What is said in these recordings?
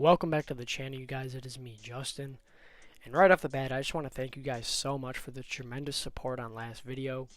Welcome back to the channel, you guys. It is me, Justin. And right off the bat, I just want to thank you guys so much for the tremendous support on last video.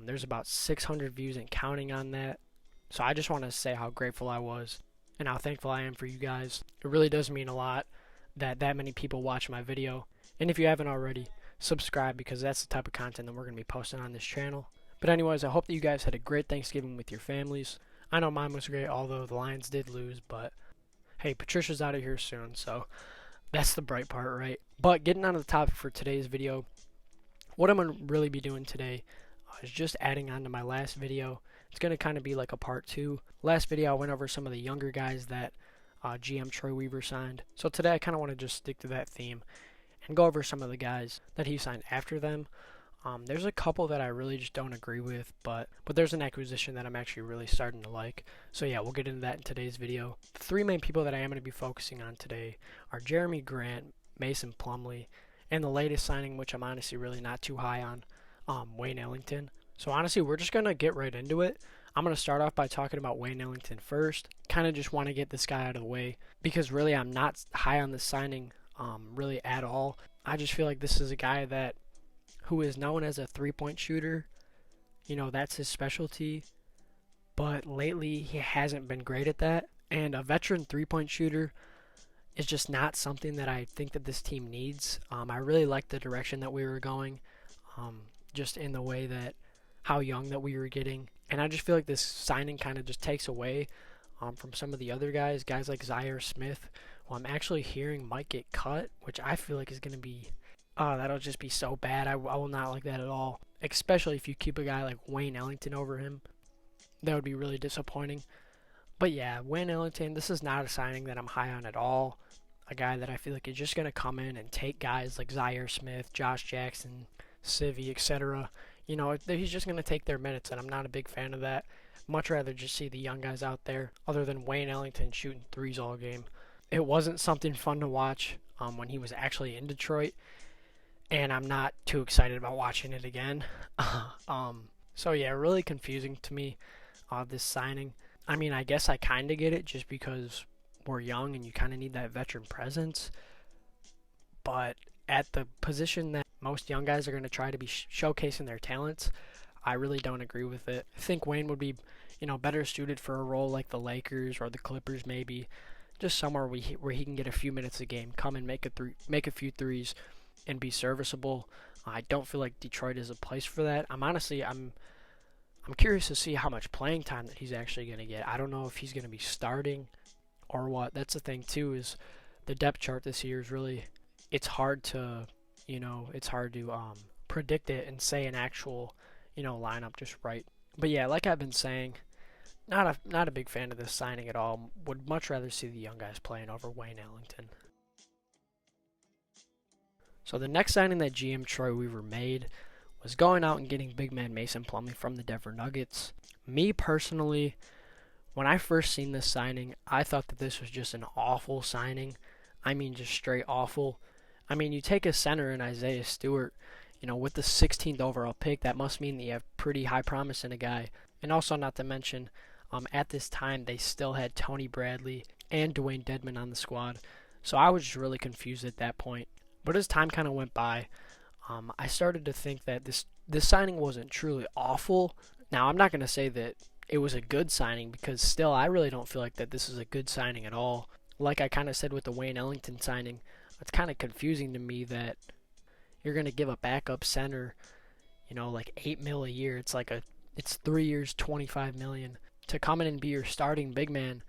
There's about 600 views and counting on that. So I just want to say how grateful I was and how thankful I am for you guys. It really does mean a lot that many people watch my video. And if you haven't already, subscribe, because that's the type of content that we're going to be posting on this channel. But anyways, I hope that you guys had a great Thanksgiving with your families. I know mine was great, although the Lions did lose, but hey, Patricia's out of here soon, so that's the bright part, right? But getting on to the topic for today's video, what I'm going to really be doing today is just adding on to my last video. It's going to kind of be like a part two. Last video, I went over some of the younger guys that GM Troy Weaver signed. So today, I kind of want to just stick to that theme and go over some of the guys that he signed after them. There's a couple that I really just don't agree with, but there's an acquisition that I'm actually really starting to like. So yeah, we'll get into that in today's video. The three main people that I am going to be focusing on today are Jeremy Grant, Mason Plumlee, and the latest signing, which I'm honestly really not too high on, Wayne Ellington. So honestly, we're just going to get right into it. I'm going to start off by talking about Wayne Ellington first. Kind of just want to get this guy out of the way because really I'm not high on this signing really at all. I just feel like this is a guy that who is known as a three-point shooter. You know, that's his specialty. But lately, he hasn't been great at that. And a veteran three-point shooter is just not something that I think that this team needs. I really like the direction that we were going, just in the way that how young that we were getting. And I just feel like this signing kind of just takes away from some of the other guys like Zaire Smith, who I'm actually hearing might get cut, which I feel like is going to be that'll just be so bad. I will not like that at all. Especially if you keep a guy like Wayne Ellington over him. That would be really disappointing. But yeah, Wayne Ellington, this is not a signing that I'm high on at all. A guy that I feel like is just going to come in and take guys like Zaire Smith, Josh Jackson, Civi, etc. You know, he's just going to take their minutes, and I'm not a big fan of that. Much rather just see the young guys out there, other than Wayne Ellington shooting threes all game. It wasn't something fun to watch when he was actually in Detroit. And I'm not too excited about watching it again. So yeah, really confusing to me, this signing. I mean, I guess I kind of get it just because we're young and you kind of need that veteran presence. But at the position that most young guys are going to try to be showcasing their talents, I really don't agree with it. I think Wayne would be, better suited for a role like the Lakers or the Clippers maybe. Just somewhere where he can get a few minutes a game, come and make a few threes, and be serviceable. I don't feel like Detroit is a place for that. I'm curious to see how much playing time that he's actually going to get. I don't know if he's going to be starting or what. That's the thing too, is the depth chart this year is really, it's hard to predict it and say an actual, lineup just right. But yeah, like I've been saying, not a big fan of this signing at all. Would much rather see the young guys playing over Wayne Ellington. So the next signing that GM Troy Weaver made was going out and getting big man Mason Plumlee from the Denver Nuggets. Me personally, when I first seen this signing, I thought that this was just an awful signing. I mean, just straight awful. I mean, you take a center in Isaiah Stewart, with the 16th overall pick, that must mean that you have pretty high promise in a guy. And also, not to mention, at this time, they still had Tony Bradley and Dwayne Dedmon on the squad. So I was just really confused at that point. But as time kind of went by, I started to think that this signing wasn't truly awful. Now, I'm not going to say that it was a good signing, because still, I really don't feel like that this is a good signing at all. Like I kind of said with the Wayne Ellington signing, it's kind of confusing to me that you're going to give a backup center, like $8 million a year. It's 3 years, $25 million to come in and be your starting big man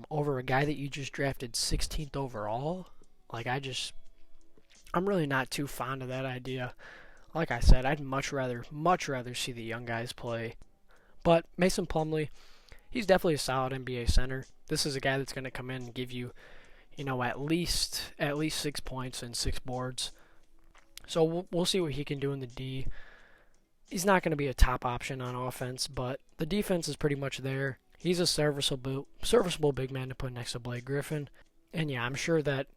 over a guy that you just drafted 16th overall. I'm really not too fond of that idea. Like I said, I'd much rather see the young guys play. But Mason Plumlee, he's definitely a solid NBA center. This is a guy that's going to come in and give you, at least 6 points and 6 boards. So we'll see what he can do in the D. He's not going to be a top option on offense, but the defense is pretty much there. He's a serviceable big man to put next to Blake Griffin. And yeah, I'm sure that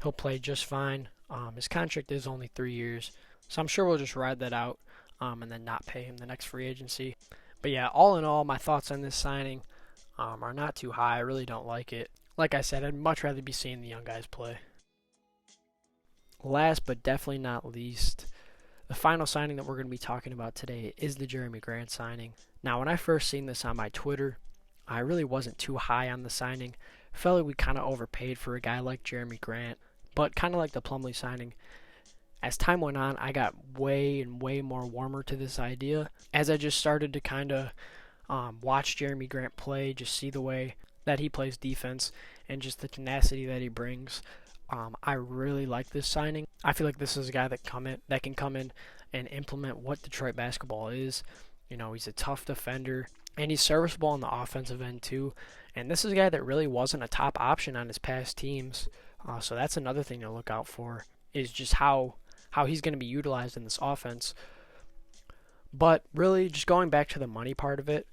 he'll play just fine. His contract is only 3 years, so I'm sure we'll just ride that out and then not pay him the next free agency. But yeah, all in all, my thoughts on this signing are not too high. I really don't like it. like I said, I'd much rather be seeing the young guys play. Last but definitely not least, the final signing that we're going to be talking about today is the Jeremy Grant signing. Now, when I first seen this on my Twitter, I really wasn't too high on the signing. Felt like we kind of overpaid for a guy like Jeremy Grant, but kind of like the Plumlee signing. As time went on, I got way more warmer to this idea as I just started to kind of watch Jeremy Grant play, just see the way that he plays defense and just the tenacity that he brings. I really like this signing. I feel like this is a guy that can come in and implement what Detroit basketball is. You know, he's a tough defender and he's serviceable on the offensive end too. And this is a guy that really wasn't a top option on his past teams. So that's another thing to look out for, is just how he's going to be utilized in this offense. But really, just going back to the money part of it,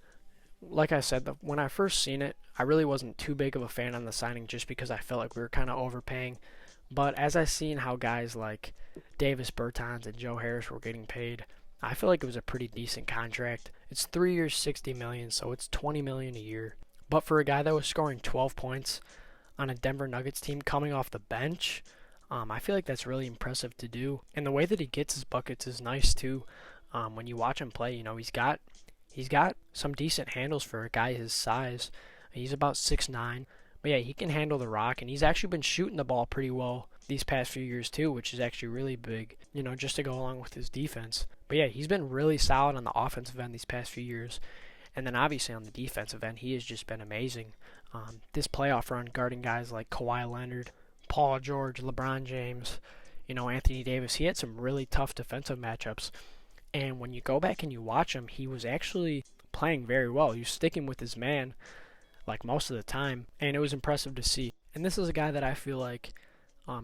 like I said, when I first seen it, I really wasn't too big of a fan on the signing just because I felt like we were kind of overpaying. But as I seen how guys like Davis Bertans and Joe Harris were getting paid, I feel like it was a pretty decent contract. It's 3 years, $60 million, so it's $20 million a year. But for a guy that was scoring 12 points on a Denver Nuggets team coming off the bench, I feel like that's really impressive to do. And the way that he gets his buckets is nice too. When you watch him play, you know, he's got some decent handles for a guy his size. He's about 6'9", but yeah, he can handle the rock, and he's actually been shooting the ball pretty well these past few years too, which is actually really big, you know, just to go along with his defense. But yeah, he's been really solid on the offensive end these past few years, and then obviously on the defensive end, he has just been amazing. This playoff run guarding guys like Kawhi Leonard, Paul George, LeBron James, you know, Anthony Davis, he had some really tough defensive matchups. And when you go back and you watch him, he was actually playing very well. He was sticking with his man like most of the time, and it was impressive to see. And this is a guy that I feel like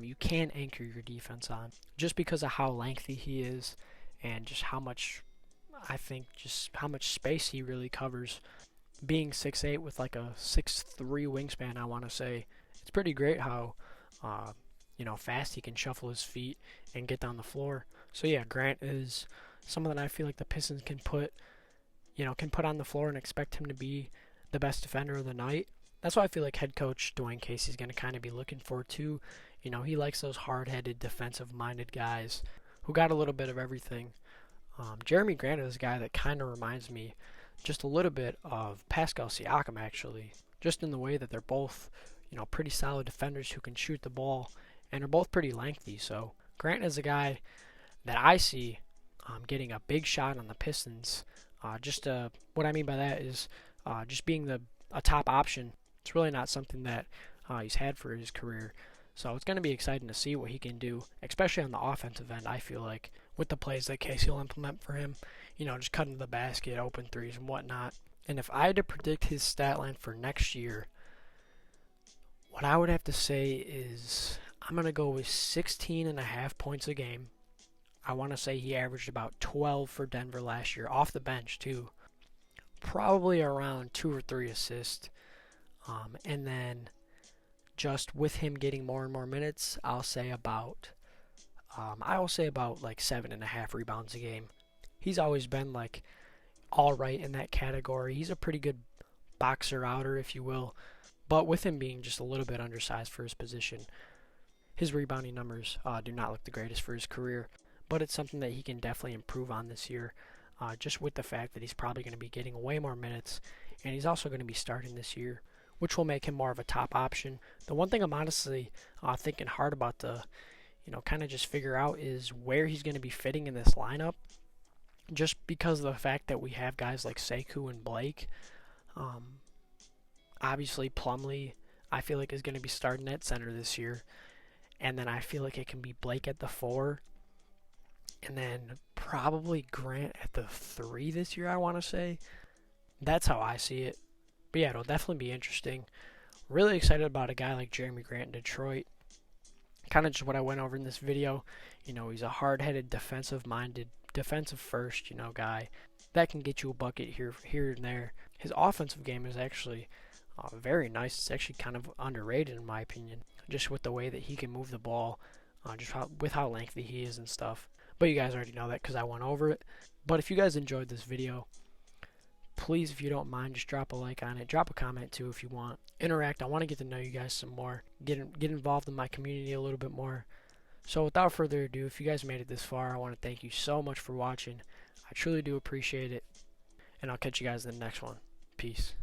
you can anchor your defense on just because of how lengthy he is and just how much space he really covers. Being 6'8" with like a 6'3" wingspan, I want to say, it's pretty great how fast he can shuffle his feet and get down the floor. So yeah, Grant is someone that I feel like the Pistons can put on the floor and expect him to be the best defender of the night. That's why I feel like head coach Dwayne Casey's going to kind of be looking for too. You know, he likes those hard-headed, defensive-minded guys who got a little bit of everything. Jeremy Grant is a guy that kind of reminds me just a little bit of Pascal Siakam, actually, just in the way that they're both, you know, pretty solid defenders who can shoot the ball and are both pretty lengthy. So Grant is a guy that I see getting a big shot on the Pistons. What I mean by that is just being a top option. It's really not something that he's had for his career. So it's going to be exciting to see what he can do, especially on the offensive end, I feel like, with the plays that Casey will implement for him. You know, just cutting to the basket, open threes, and whatnot. And if I had to predict his stat line for next year, what I would have to say is I'm going to go with 16.5 points a game. I want to say he averaged about 12 for Denver last year, off the bench too. Probably around 2 or 3 assists. And then just with him getting more and more minutes, I'll say about like 7.5 rebounds a game. He's always been like all right in that category. He's a pretty good boxer outer, if you will. But with him being just a little bit undersized for his position, his rebounding numbers do not look the greatest for his career. But it's something that he can definitely improve on this year, just with the fact that he's probably going to be getting way more minutes, and he's also going to be starting this year, which will make him more of a top option. The one thing I'm honestly thinking hard about to, kind of just figure out is where he's going to be fitting in this lineup, just because of the fact that we have guys like Sekou and Blake. Obviously, Plumlee, I feel like, is going to be starting at center this year, and then I feel like it can be Blake at the 4, and then probably Grant at the 3 this year, I want to say. That's how I see it. But yeah, it'll definitely be interesting. Really excited about a guy like Jeremy Grant in Detroit. Kind of just what I went over in this video. He's a hard-headed, defensive-minded, defensive-first, guy that can get you a bucket here and there. His offensive game is actually very nice. It's actually kind of underrated in my opinion, just with the way that he can move the ball, with how lengthy he is and stuff. But you guys already know that because I went over it. But if you guys enjoyed this video, please, if you don't mind, just drop a like on it. Drop a comment too if you want. Interact. I want to get to know you guys some more. Get involved in my community a little bit more. So without further ado, if you guys made it this far, I want to thank you so much for watching. I truly do appreciate it. And I'll catch you guys in the next one. Peace.